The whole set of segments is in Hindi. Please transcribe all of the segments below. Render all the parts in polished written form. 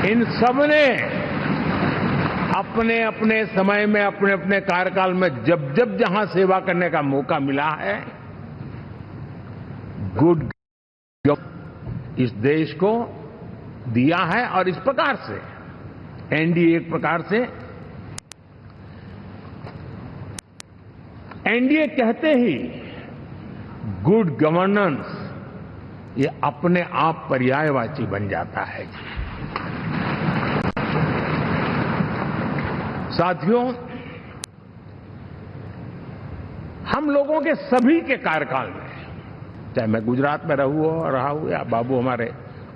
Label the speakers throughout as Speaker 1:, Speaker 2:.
Speaker 1: इन सब ने अपने अपने समय में, अपने अपने कार्यकाल में जब जब जहां सेवा करने का मौका मिला है, गुड इस देश को दिया है। और इस प्रकार से एनडीए एक प्रकार से, एनडीए कहते ही गुड गवर्नेंस ये अपने आप पर्यायवाची बन जाता है। साथियों, हम लोगों के सभी के कार्यकाल में, चाहे मैं गुजरात में रहा हूं या बाबू हमारे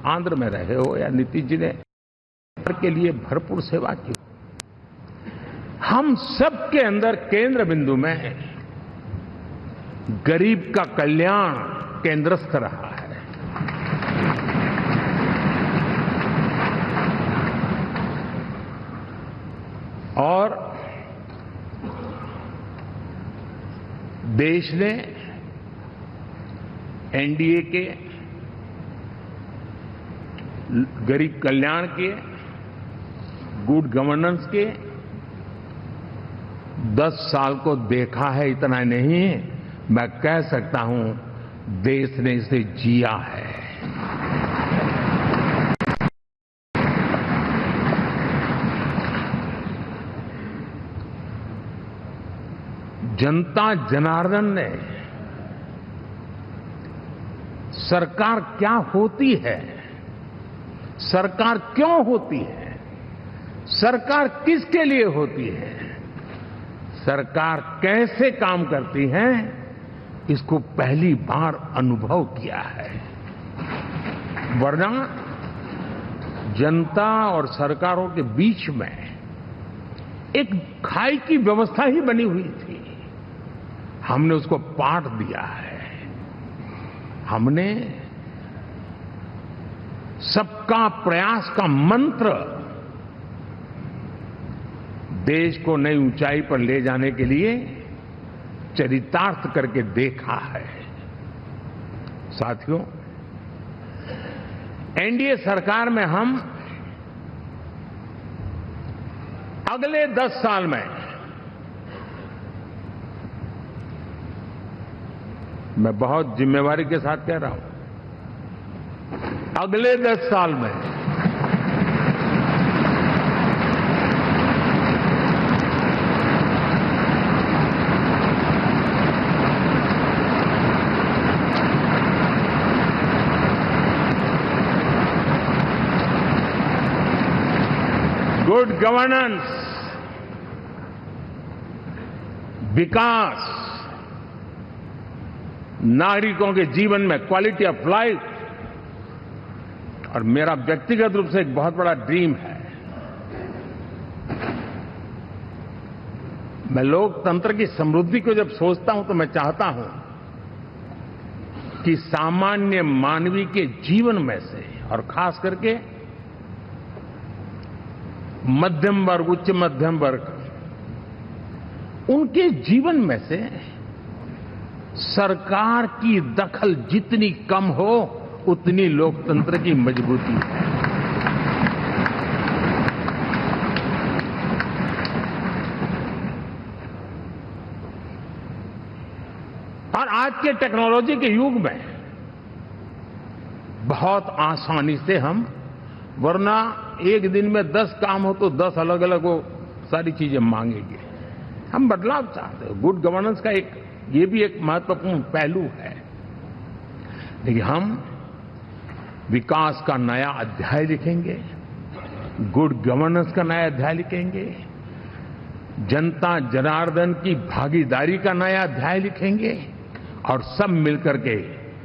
Speaker 1: आंध्र में रहे हो या नीतीश जी ने के लिए भरपूर सेवा की, हम सबके अंदर केंद्र बिंदु में गरीब का कल्याण केंद्रस्थ रहा है। और देश ने एनडीए के गरीब कल्याण के, गुड गवर्नेंस के 10 साल को देखा है। इतना नहीं, मैं कह सकता हूं देश ने इसे जिया है। जनता जनार्दन ने सरकार क्या होती है, सरकार क्यों होती है, सरकार किसके लिए होती है, सरकार कैसे काम करती है, इसको पहली बार अनुभव किया है। वरना जनता और सरकारों के बीच में एक खाई की व्यवस्था ही बनी हुई थी। हमने उसको पाठ दिया है। हमने सबका प्रयास का मंत्र देश को नई ऊंचाई पर ले जाने के लिए चरितार्थ करके देखा है। साथियों, एनडीए सरकार में हम अगले 10 साल में, मैं बहुत जिम्मेवारी के साथ कह रहा हूं, अगले 10 साल में गुड गवर्नेंस, विकास, नागरिकों के जीवन में क्वालिटी ऑफ लाइफ, और मेरा व्यक्तिगत रूप से एक बहुत बड़ा ड्रीम है, मैं लोकतंत्र की समृद्धि को जब सोचता हूं तो मैं चाहता हूं कि सामान्य मानवीय के जीवन में से, और खास करके मध्यम वर्ग, उच्च मध्यम वर्ग, उनके जीवन में से सरकार की दखल जितनी कम हो उतनी लोकतंत्र की मजबूती है। और आज के टेक्नोलॉजी के युग में बहुत आसानी से हम, वरना एक दिन में 10 काम हो तो 10 अलग अलग वो सारी चीजें मांगेंगे। हम बदलाव चाहते हैं। गुड गवर्नेंस का ये भी एक महत्वपूर्ण पहलू है। लेकिन हम विकास का नया अध्याय लिखेंगे, गुड गवर्नेंस का नया अध्याय लिखेंगे, जनता जनार्दन की भागीदारी का नया अध्याय लिखेंगे, और सब मिलकर के